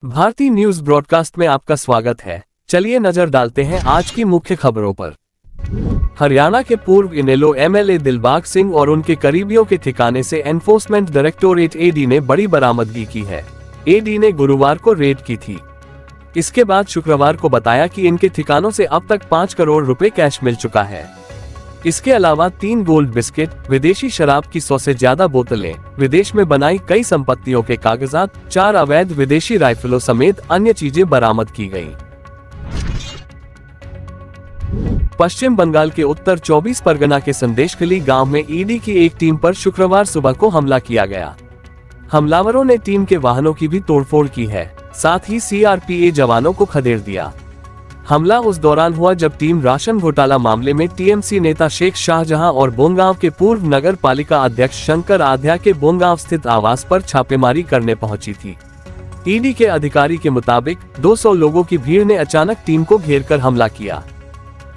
भारतीय news broadcast में आपका स्वागत है। चलिए नजर डालते हैं आज की मुख्य खबरों पर। हरियाणा के पूर्व इनेलो एमएलए दिलबाग सिंह और उनके करीबियों के ठिकाने से एनफोर्समेंट डायरेक्टोरेट ईडी ने बड़ी बरामदगी की है। ईडी ने गुरुवार को रेड की थी। इसके बाद शुक्रवार को बताया कि इनके ठिकानों से अब तक 5 करोड़ रुपए कैश मिल चुका है। इसके अलावा 3 गोल्ड बिस्किट, विदेशी शराब की 100 से ज्यादा बोतलें, विदेश में बनाई कई संपत्तियों के कागजात, 4 अवैध विदेशी राइफलों समेत अन्य चीजें बरामद की गईं। पश्चिम बंगाल के उत्तर 24 परगना के संदेशखली गांव में ईडी की एक टीम पर शुक्रवार सुबह को हमला किया गया। हमलावरों ने टीम के वाहनों की भी तोड़फोड़ की है, साथ ही सीआरपीएफ जवानों को खदेड़ दिया। हमला उस दौरान हुआ जब टीम राशन घोटाला मामले में टीएमसी नेता शेख शाहजहां और बोंगांव के पूर्व नगर पालिका अध्यक्ष शंकर आध्या के बोंगांव स्थित आवास पर छापेमारी करने पहुंची थी। ईडी के अधिकारी के मुताबिक 200 लोगों की भीड़ ने अचानक टीम को घेरकर हमला किया।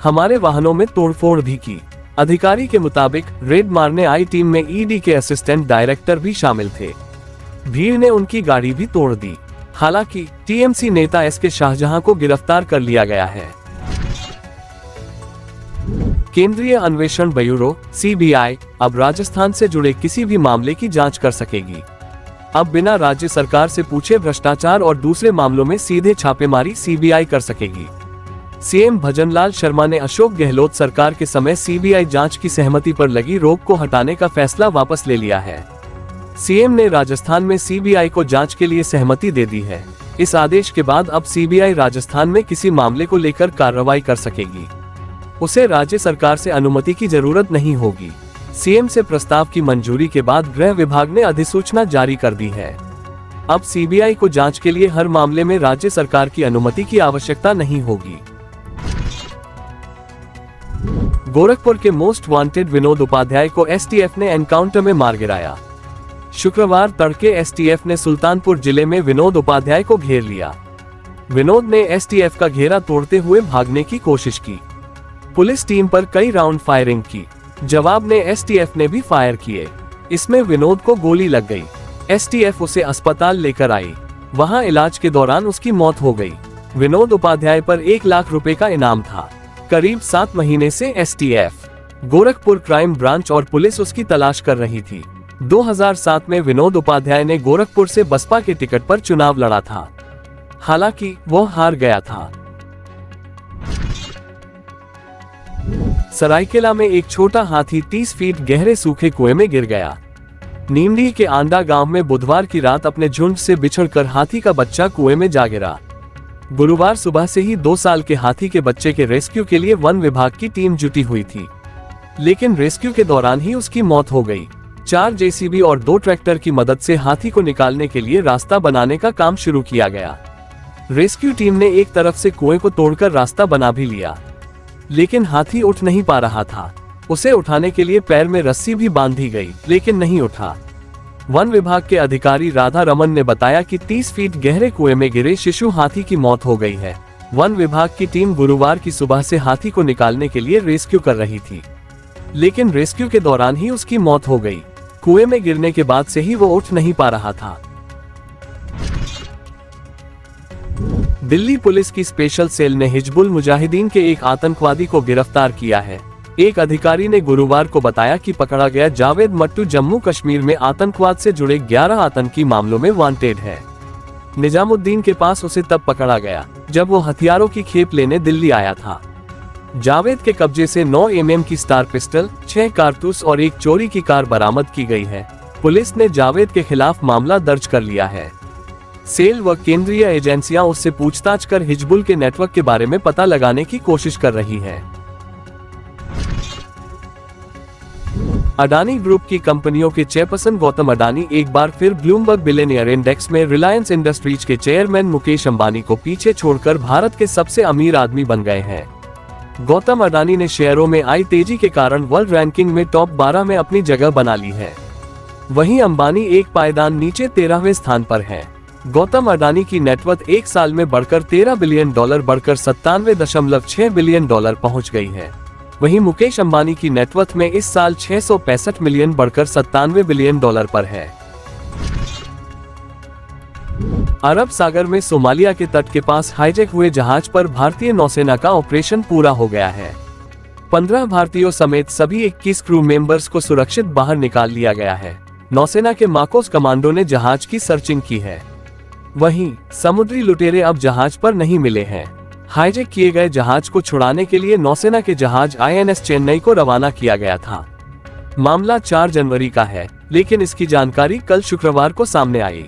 हमारे वाहनों में तोड़फोड़ भी की। अधिकारी के मुताबिक रेड मारने आई टीम में ईडी के असिस्टेंट डायरेक्टर भी शामिल थे। भीड़ ने उनकी गाड़ी भी तोड़ दी। हालांकि टीएमसी नेता एसके शाहजहां को गिरफ्तार कर लिया गया है। केंद्रीय अन्वेषण ब्यूरो सीबीआई अब राजस्थान से जुड़े किसी भी मामले की जांच कर सकेगी। अब बिना राज्य सरकार से पूछे भ्रष्टाचार और दूसरे मामलों में सीधे छापेमारी सीबीआई कर सकेगी। सीएम भजनलाल शर्मा ने अशोक गहलोत सरकार के समय सीबीआई जांच की सहमति पर लगी रोक को हटाने का फैसला वापस ले लिया है। सीएम ने राजस्थान में सीबीआई को जांच के लिए सहमति दे दी है। इस आदेश के बाद अब सीबीआई राजस्थान में किसी मामले को लेकर कार्रवाई कर सकेगी। उसे राज्य सरकार से अनुमति की जरूरत नहीं होगी। सीएम से प्रस्ताव की मंजूरी के बाद गृह विभाग ने अधिसूचना जारी कर दी है। अब सीबीआई को जांच के लिए हर मामले में राज्य सरकार की अनुमति की आवश्यकता नहीं होगी। गोरखपुर के मोस्ट वांटेड विनोद उपाध्याय को एसटीएफ ने एनकाउंटर में मार गिराया। शुक्रवार तड़के एसटीएफ ने सुल्तानपुर जिले में विनोद उपाध्याय को घेर लिया। विनोद ने एसटीएफ का घेरा तोड़ते हुए भागने की कोशिश की। पुलिस टीम पर कई राउंड फायरिंग की। जवाब में एसटीएफ ने भी फायर किए। इसमें विनोद को गोली लग गई। एसटीएफ उसे अस्पताल लेकर आई। वहां इलाज के दौरान उसकी मौत हो गई। विनोद उपाध्याय पर 1 लाख रुपए का इनाम था। करीब 7 महीने से एसटीएफ, गोरखपुर क्राइम ब्रांच और पुलिस उसकी तलाश कर रही थी। 2007 में विनोद उपाध्याय ने गोरखपुर से बसपा के टिकट पर चुनाव लड़ा था। हालांकि वो हार गया था। सरायकेला में एक छोटा हाथी 30 फीट गहरे सूखे कुएं में गिर गया। नीमडी के आंडा गांव में बुधवार की रात अपने झुंड से बिछड़कर हाथी का बच्चा कुएं में जा गिरा। गुरुवार सुबह से ही 2 साल के हाथी के बच्चे के रेस्क्यू के लिए वन विभाग की टीम जुटी हुई थी, लेकिन रेस्क्यू के दौरान ही उसकी मौत हो गई। 4 जेसीबी और 2 ट्रैक्टर की मदद से हाथी को निकालने के लिए रास्ता बनाने का काम शुरू किया गया। रेस्क्यू टीम ने एक तरफ से कुएं को तोड़कर रास्ता बना भी लिया, लेकिन हाथी उठ नहीं पा रहा था। उसे उठाने के लिए पैर में रस्सी भी बांधी गई, लेकिन नहीं उठा। वन विभाग के अधिकारी राधा रमन ने बताया कि 30 फीट गहरे कुएं में गिरे शिशु हाथी की मौत हो गई है। वन विभाग की टीम गुरुवार की सुबह से हाथी को निकालने के लिए रेस्क्यू कर रही थी, लेकिन रेस्क्यू के दौरान ही उसकी मौत हो गई। कुएं में गिरने के बाद से ही वो उठ नहीं पा रहा था। दिल्ली पुलिस की स्पेशल सेल ने हिजबुल मुजाहिदीन के एक आतंकवादी को गिरफ्तार किया है। एक अधिकारी ने गुरुवार को बताया कि पकड़ा गया जावेद मट्टू जम्मू कश्मीर में आतंकवाद से जुड़े 11 आतंकी मामलों में वांटेड है। निजामुद्दीन के पास उसे तब पकड़ा गया जब वो हथियारों की खेप लेने दिल्ली आया था। जावेद के कब्जे से 9 mm की स्टार पिस्टल, 6 कारतूस और एक चोरी की कार बरामद की गई है। पुलिस ने जावेद के खिलाफ मामला दर्ज कर लिया है। सेल व केंद्रीय एजेंसियां उससे पूछताछ कर हिजबुल के नेटवर्क के बारे में पता लगाने की कोशिश कर रही है। अडानी ग्रुप की कंपनियों के चेयरपर्सन गौतम अडानी एक बार फिर ब्लूमबर्ग बिलियनियर इंडेक्स में रिलायंस इंडस्ट्रीज के चेयरमैन मुकेश अंबानी को पीछे छोड़कर भारत के सबसे अमीर आदमी बन गए हैं। गौतम अडानी ने शेयरों में आई तेजी के कारण वर्ल्ड रैंकिंग में टॉप 12 में अपनी जगह बना ली है। वहीं अंबानी एक पायदान नीचे 13वें स्थान पर है। गौतम अडानी की नेटवर्थ एक साल में बढ़कर $13 बिलियन बढ़कर $97.6 बिलियन पहुंच गई है। वहीं मुकेश अंबानी की नेटवर्थ में इस साल 665 मिलियन बढ़कर $97 बिलियन पर है। अरब सागर में सोमालिया के तट के पास हाईजैक हुए जहाज पर भारतीय नौसेना का ऑपरेशन पूरा हो गया है। 15 भारतीयों समेत सभी 21 क्रू मेंबर्स को सुरक्षित बाहर निकाल लिया गया है। नौसेना के माकोस कमांडो ने जहाज की सर्चिंग की है। वहीं समुद्री लुटेरे अब जहाज पर नहीं मिले हैं। हाईजैक किए गए जहाज को छुड़ाने के लिए नौसेना के जहाज INS चेन्नई को रवाना किया गया था। मामला 4 जनवरी का है, लेकिन इसकी जानकारी कल शुक्रवार को सामने आई।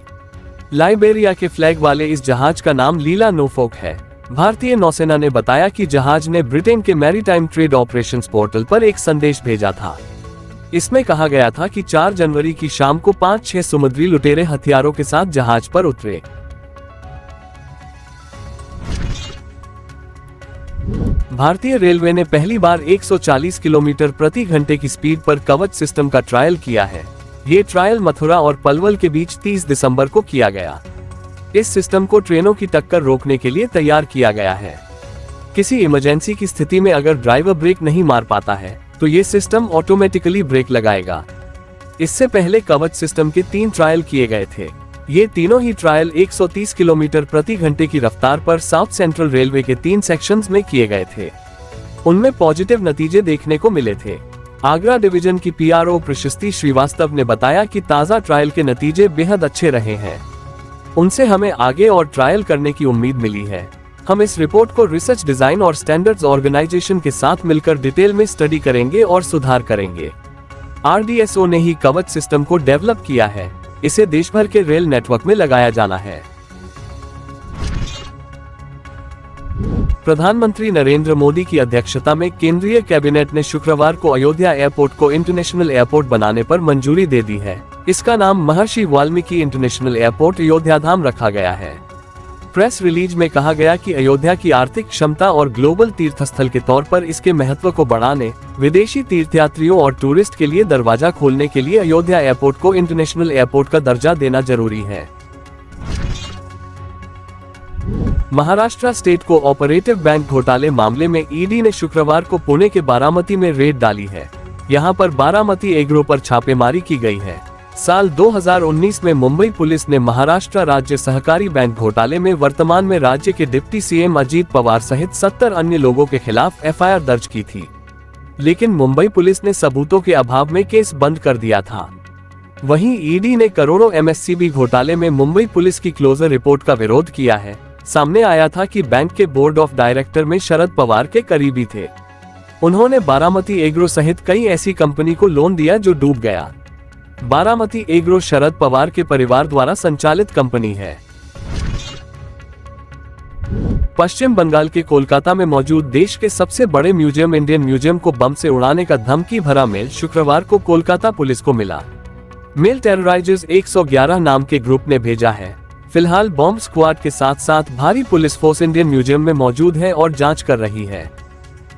लाइबेरिया के फ्लैग वाले इस जहाज का नाम लीला नोफोक है। भारतीय नौसेना ने बताया कि जहाज ने ब्रिटेन के मैरीटाइम ट्रेड ऑपरेशंस पोर्टल पर एक संदेश भेजा था। इसमें कहा गया था कि 4 जनवरी की शाम को 5-6 समुद्री लुटेरे हथियारों के साथ जहाज पर उतरे। भारतीय रेलवे ने पहली बार 140 किलोमीटर प्रति घंटे की स्पीड पर कवच सिस्टम का ट्रायल किया है। ये ट्रायल मथुरा और पलवल के बीच 30 दिसंबर को किया गया। इस सिस्टम को ट्रेनों की टक्कर रोकने के लिए तैयार किया गया है। किसी इमरजेंसी की स्थिति में अगर ड्राइवर ब्रेक नहीं मार पाता है तो ये सिस्टम ऑटोमेटिकली ब्रेक लगाएगा। इससे पहले कवच सिस्टम के 3 ट्रायल किए गए थे। ये तीनों ही ट्रायल 130 किलोमीटर प्रति घंटे की रफ्तार पर साउथ सेंट्रल रेलवे के 3 सेक्शंस में किए गए थे। उनमें पॉजिटिव नतीजे देखने को मिले थे। आगरा डिवीजन की PRO प्रशस्ति श्रीवास्तव ने बताया कि ताज़ा ट्रायल के नतीजे बेहद अच्छे रहे हैं। उनसे हमें आगे और ट्रायल करने की उम्मीद मिली है। हम इस रिपोर्ट को रिसर्च डिजाइन और स्टैंडर्ड्स ऑर्गेनाइजेशन के साथ मिलकर डिटेल में स्टडी करेंगे और सुधार करेंगे। RDSO ने ही कवच सिस्टम को डेवलप किया है। इसे देश भर के रेल नेटवर्क में लगाया जाना है। प्रधानमंत्री नरेंद्र मोदी की अध्यक्षता में केंद्रीय कैबिनेट ने शुक्रवार को अयोध्या एयरपोर्ट को इंटरनेशनल एयरपोर्ट बनाने पर मंजूरी दे दी है। इसका नाम महर्षि वाल्मीकि इंटरनेशनल एयरपोर्ट अयोध्याधाम रखा गया है। प्रेस रिलीज में कहा गया कि अयोध्या की आर्थिक क्षमता और ग्लोबल तीर्थस्थल के तौर पर इसके महत्व को बढ़ाने, विदेशी तीर्थयात्रियों और टूरिस्ट के लिए दरवाजा खोलने के लिए अयोध्या एयरपोर्ट को इंटरनेशनल एयरपोर्ट का दर्जा देना जरूरी है। महाराष्ट्र स्टेट कोऑपरेटिव बैंक घोटाले मामले में ईडी ने शुक्रवार को पुणे के बारामती में रेड डाली है। यहां पर बारामती एग्रो पर छापेमारी की गई है। साल 2019 में मुंबई पुलिस ने महाराष्ट्र राज्य सहकारी बैंक घोटाले में वर्तमान में राज्य के डिप्टी CM अजीत पवार सहित 70 अन्य लोगों के खिलाफ FIR दर्ज की थी, लेकिन मुंबई पुलिस ने सबूतों के अभाव में केस बंद कर दिया था। वहीं ईडी ने करोड़ों MSCB घोटाले में मुंबई पुलिस की क्लोजर रिपोर्ट का विरोध किया है। सामने आया था कि बैंक के बोर्ड ऑफ डायरेक्टर में शरद पवार के करीबी थे। उन्होंने बारामती एग्रो सहित कई ऐसी कंपनी को लोन दिया जो डूब गया। बारामती एग्रो शरद पवार के परिवार द्वारा संचालित कंपनी है। पश्चिम बंगाल के कोलकाता में मौजूद देश के सबसे बड़े म्यूजियम इंडियन म्यूजियम को बम से उड़ाने का धमकी भरा मेल शुक्रवार को कोलकाता पुलिस को मिला। मेल टेरराइजर्स 111 नाम के ग्रुप ने भेजा है। फिलहाल बॉम्ब स्क्वाड के साथ साथ भारी पुलिस फोर्स इंडियन म्यूजियम में मौजूद है और जांच कर रही है।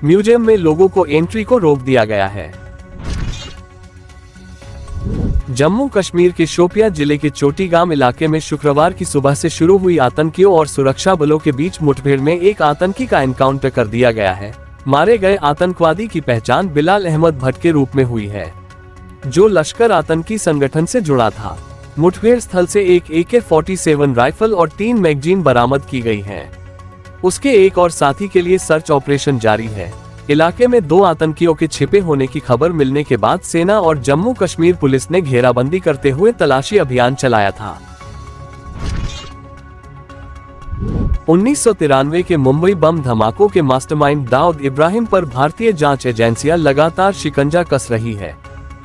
म्यूजियम में लोगों को एंट्री को रोक दिया गया है। जम्मू कश्मीर के शोपियां जिले के चोटीगाम इलाके में शुक्रवार की सुबह से शुरू हुई आतंकियों और सुरक्षा बलों के बीच मुठभेड़ में एक आतंकी का एनकाउंटर कर दिया गया है। मारे गए आतंकवादी की पहचान बिलाल अहमद भट्ट के रूप में हुई है, जो लश्कर आतंकी संगठन से जुड़ा था। मुठभेड़ स्थल से एक AK-47 राइफल और 3 मैगजीन बरामद की गई हैं। उसके एक और साथी के लिए सर्च ऑपरेशन जारी है। इलाके में 2 आतंकियों के छिपे होने की खबर मिलने के बाद सेना और जम्मू कश्मीर पुलिस ने घेराबंदी करते हुए तलाशी अभियान चलाया था। 1993 के मुंबई बम धमाकों के मास्टरमाइंड दाऊद इब्राहिम पर भारतीय जांच एजेंसियां लगातार शिकंजा कस रही है।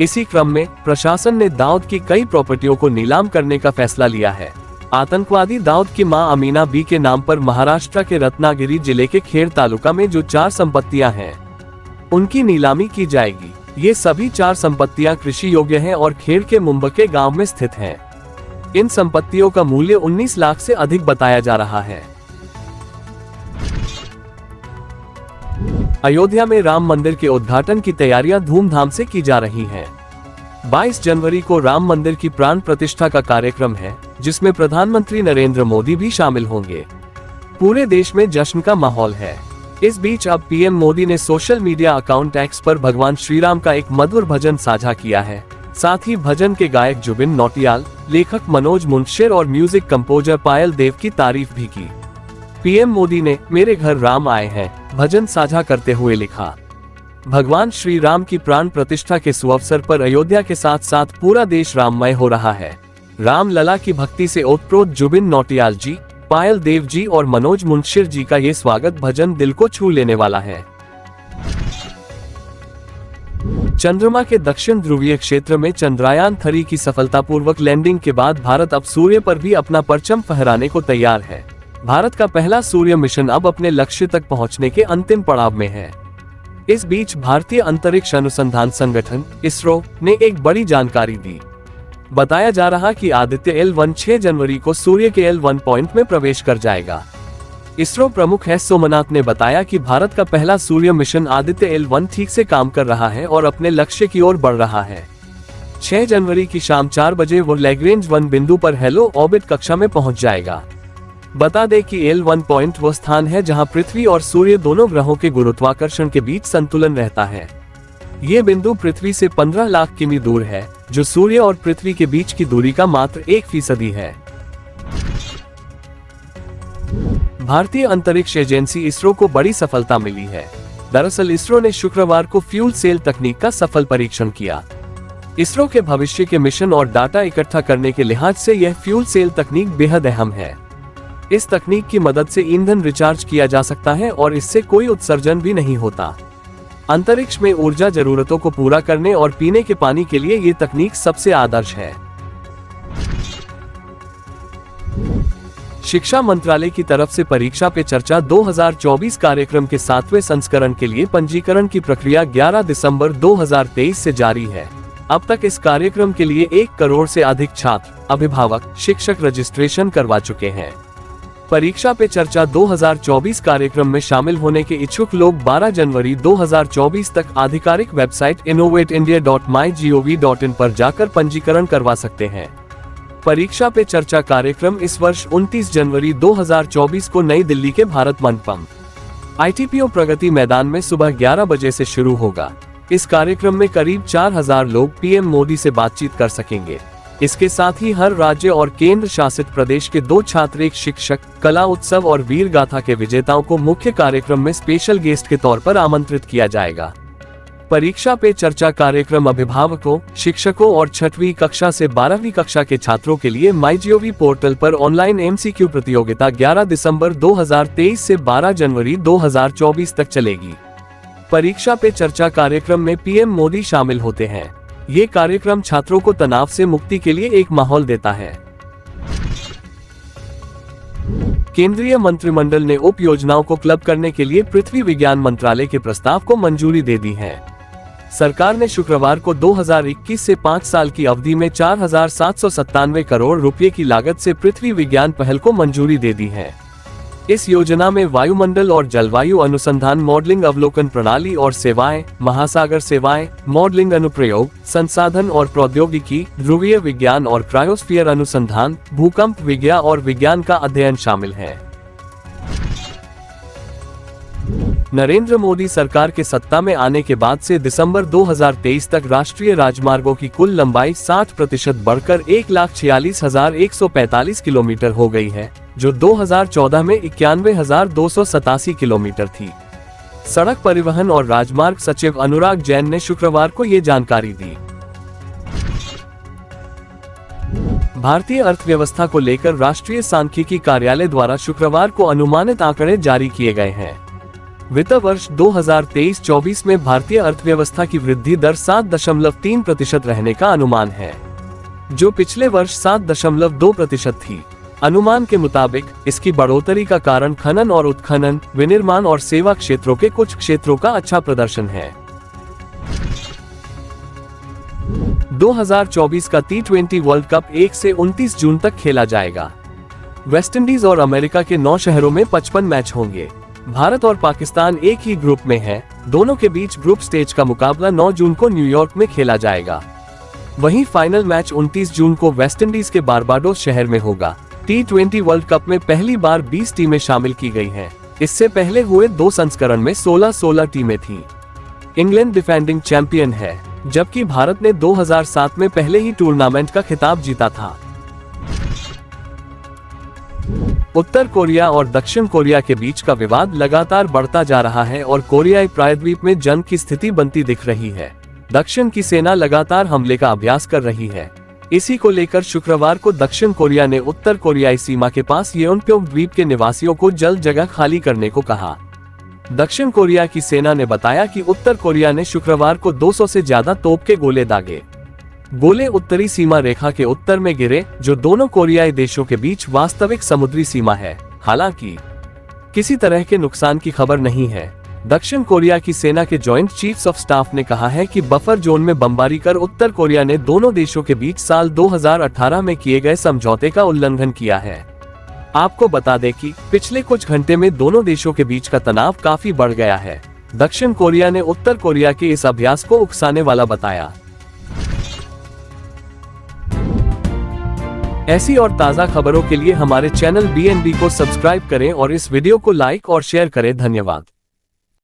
इसी क्रम में प्रशासन ने दाऊद की कई प्रॉपर्टियों को नीलाम करने का फैसला लिया है। आतंकवादी दाऊद की मां अमीना बी के नाम पर महाराष्ट्र के रत्नागिरी जिले के खेड़ तालुका में जो 4 संपत्तियां हैं, उनकी नीलामी की जाएगी। ये सभी 4 संपत्तियां कृषि योग्य हैं और खेड़ के मुंबके गांव में स्थित हैं। इन संपत्तियों का मूल्य 19 लाख से अधिक बताया जा रहा है। अयोध्या में राम मंदिर के उद्घाटन की तैयारियां धूमधाम से की जा रही हैं। 22 जनवरी को राम मंदिर की प्राण प्रतिष्ठा का कार्यक्रम है, जिसमें प्रधानमंत्री नरेंद्र मोदी भी शामिल होंगे। पूरे देश में जश्न का माहौल है। इस बीच अब PM मोदी ने सोशल मीडिया अकाउंट X पर भगवान श्री राम का एक मधुर भजन साझा किया है। साथ ही भजन के गायक जुबिन नौटियाल, लेखक मनोज मुंशिर और म्यूजिक कंपोजर पायल देव की तारीफ भी की। पीएम मोदी ने मेरे घर राम आए हैं भजन साझा करते हुए लिखा, भगवान श्री राम की प्राण प्रतिष्ठा के सुअवसर पर अयोध्या के साथ साथ पूरा देश राममय हो रहा है। राम लला की भक्ति से ओतप्रोत जुबिन नौटियाल जी, पायल देव जी और मनोज मुंशिर जी का ये स्वागत भजन दिल को छू लेने वाला है। चंद्रमा के दक्षिण ध्रुवीय क्षेत्र में चंद्रयान 3 की सफलतापूर्वक लैंडिंग के बाद भारत अब सूर्य पर भी अपना परचम फहराने को तैयार है। भारत का पहला सूर्य मिशन अब अपने लक्ष्य तक पहुंचने के अंतिम पड़ाव में है। इस बीच भारतीय अंतरिक्ष अनुसंधान संगठन इसरो ने एक बड़ी जानकारी दी। बताया जा रहा कि आदित्य L1 6 जनवरी को सूर्य के L1 पॉइंट में प्रवेश कर जाएगा। इसरो प्रमुख एस सोमनाथ ने बताया कि भारत का पहला सूर्य मिशन आदित्य L1 ठीक से काम कर रहा है और अपने लक्ष्य की ओर बढ़ रहा है। 6 जनवरी की शाम 4 बजे वो लैग्रेंज 1 बिंदु पर हेलो ऑर्बिट कक्षा में पहुंच जाएगा। बता दें कि L1 पॉइंट वो स्थान है जहां पृथ्वी और सूर्य दोनों ग्रहों के गुरुत्वाकर्षण के बीच संतुलन रहता है। ये बिंदु पृथ्वी से 15 लाख किमी दूर है, जो सूर्य और पृथ्वी के बीच की दूरी का मात्र 1% है। भारतीय अंतरिक्ष एजेंसी इसरो को बड़ी सफलता मिली है। दरअसल इसरो ने शुक्रवार को फ्यूल सेल तकनीक का सफल परीक्षण किया। इसरो के भविष्य के मिशन और डाटा इकट्ठा करने के लिहाज से यह फ्यूल सेल तकनीक बेहद अहम है। इस तकनीक की मदद से ईंधन रिचार्ज किया जा सकता है और इससे कोई उत्सर्जन भी नहीं होता। अंतरिक्ष में ऊर्जा जरूरतों को पूरा करने और पीने के पानी के लिए ये तकनीक सबसे आदर्श है। शिक्षा मंत्रालय की तरफ से परीक्षा पे चर्चा 2024 कार्यक्रम के 7वें संस्करण के लिए पंजीकरण की प्रक्रिया 11 दिसंबर 2023 से जारी है। अब तक इस कार्यक्रम के लिए 1 करोड़ से अधिक छात्र, अभिभावक, शिक्षक रजिस्ट्रेशन करवा चुके हैं। परीक्षा पे चर्चा 2024 कार्यक्रम में शामिल होने के इच्छुक लोग 12 जनवरी 2024 तक आधिकारिक वेबसाइट innovateindia.mygov.in पर जाकर पंजीकरण करवा सकते हैं। परीक्षा पे चर्चा कार्यक्रम इस वर्ष 29 जनवरी 2024 को नई दिल्ली के भारत मंडपम ITPO प्रगति मैदान में सुबह 11 बजे से शुरू होगा। इस कार्यक्रम में करीब 4000 लोग पीएम मोदी से बातचीत कर सकेंगे। इसके साथ ही हर राज्य और केंद्र शासित प्रदेश के 2 छात्र, 1 शिक्षक, कला उत्सव और वीर गाथा के विजेताओं को मुख्य कार्यक्रम में स्पेशल गेस्ट के तौर पर आमंत्रित किया जाएगा। परीक्षा पे चर्चा कार्यक्रम अभिभावकों, शिक्षकों और 6वीं कक्षा से 12वीं कक्षा के छात्रों के लिए माईजीओवी पोर्टल पर ऑनलाइन MCQ प्रतियोगिता 11 दिसंबर 2023 से 12 जनवरी 2024 तक चलेगी। परीक्षा पे चर्चा कार्यक्रम में पीएम मोदी शामिल होते हैं। ये कार्यक्रम छात्रों को तनाव से मुक्ति के लिए एक माहौल देता है। केंद्रीय मंत्रिमंडल ने उप योजनाओं को क्लब करने के लिए पृथ्वी विज्ञान मंत्रालय के प्रस्ताव को मंजूरी दे दी है। सरकार ने शुक्रवार को 2021 से 5 साल की अवधि में 4797 करोड़ रुपए की लागत से पृथ्वी विज्ञान पहल को मंजूरी दे दी है। इस योजना में वायुमंडल और जलवायु अनुसंधान मॉडलिंग अवलोकन प्रणाली और सेवाएं, महासागर सेवाएं, मॉडलिंग अनुप्रयोग, संसाधन और प्रौद्योगिकी, ध्रुवीय विज्ञान और क्रायोस्फीयर अनुसंधान, भूकंप विज्ञान और विज्ञान का अध्ययन शामिल है। नरेंद्र मोदी सरकार के सत्ता में आने के बाद से दिसंबर 2023 तक राष्ट्रीय राजमार्गों की कुल लंबाई 60% बढ़कर 1,46,145 किलोमीटर हो गई है, जो 2014 में 91,287 किलोमीटर थी। सड़क परिवहन और राजमार्ग सचिव अनुराग जैन ने शुक्रवार को ये जानकारी दी। भारतीय अर्थव्यवस्था को लेकर राष्ट्रीय सांख्यिकी कार्यालय द्वारा शुक्रवार को अनुमानित आंकड़े जारी किए गए हैं। वित्त वर्ष 2023-24 में भारतीय अर्थव्यवस्था की वृद्धि दर 7.3% रहने का अनुमान है, जो पिछले वर्ष 7.2% थी। अनुमान के मुताबिक इसकी बढ़ोतरी का कारण खनन और उत्खनन, विनिर्माण और सेवा क्षेत्रों के कुछ क्षेत्रों का अच्छा प्रदर्शन है। 2024 का T20 वर्ल्ड कप 1 से 29 जून तक खेला जाएगा। वेस्टइंडीज और अमेरिका के 9 शहरों में 55 मैच होंगे। भारत और पाकिस्तान एक ही ग्रुप में हैं। दोनों के बीच ग्रुप स्टेज का मुकाबला 9 जून को न्यूयॉर्क में खेला जाएगा। वहीं फाइनल मैच 29 जून को वेस्टइंडीज के बारबाडोस शहर में होगा। T20 वर्ल्ड कप में पहली बार 20 टीमें शामिल की गई हैं। इससे पहले हुए 2 संस्करण में 16-16 टीमें थीं। इंग्लैंड डिफेंडिंग चैंपियन है। जबकि भारत ने 2007 में पहले ही टूर्नामेंट का खिताब जीता था। उत्तर कोरिया और दक्षिण कोरिया के बीच का विवाद लगातार बढ़ता जा रहा है और कोरियाई प्रायद्वीप में जंग की स्थिति बनती दिख रही है। दक्षिण की सेना लगातार हमले का अभ्यास कर रही है। इसी को लेकर शुक्रवार को दक्षिण कोरिया ने उत्तर कोरियाई सीमा के पास येओनप्योंग द्वीप के निवासियों को जल्द जगह खाली करने को कहा। दक्षिण कोरिया की सेना ने बताया कि उत्तर कोरिया ने शुक्रवार को 200 से ज्यादा तोप के गोले दागे। गोले उत्तरी सीमा रेखा के उत्तर में गिरे, जो दोनों कोरियाई देशों के बीच वास्तविक समुद्री सीमा है। हालांकि किसी तरह के नुकसान की खबर नहीं है। दक्षिण कोरिया की सेना के जॉइंट चीफ्स ऑफ स्टाफ ने कहा है कि बफर जोन में बमबारी कर उत्तर कोरिया ने दोनों देशों के बीच साल 2018 में किए गए समझौते का उल्लंघन किया है। आपको बता दें कि पिछले कुछ घंटे में दोनों देशों के बीच का तनाव काफी बढ़ गया है। दक्षिण कोरिया ने उत्तर कोरिया के इस अभ्यास को उकसाने वाला बताया। ऐसी और ताज़ा खबरों के लिए हमारे चैनल BNB को सब्सक्राइब करें और इस वीडियो को लाइक और शेयर करें। धन्यवाद।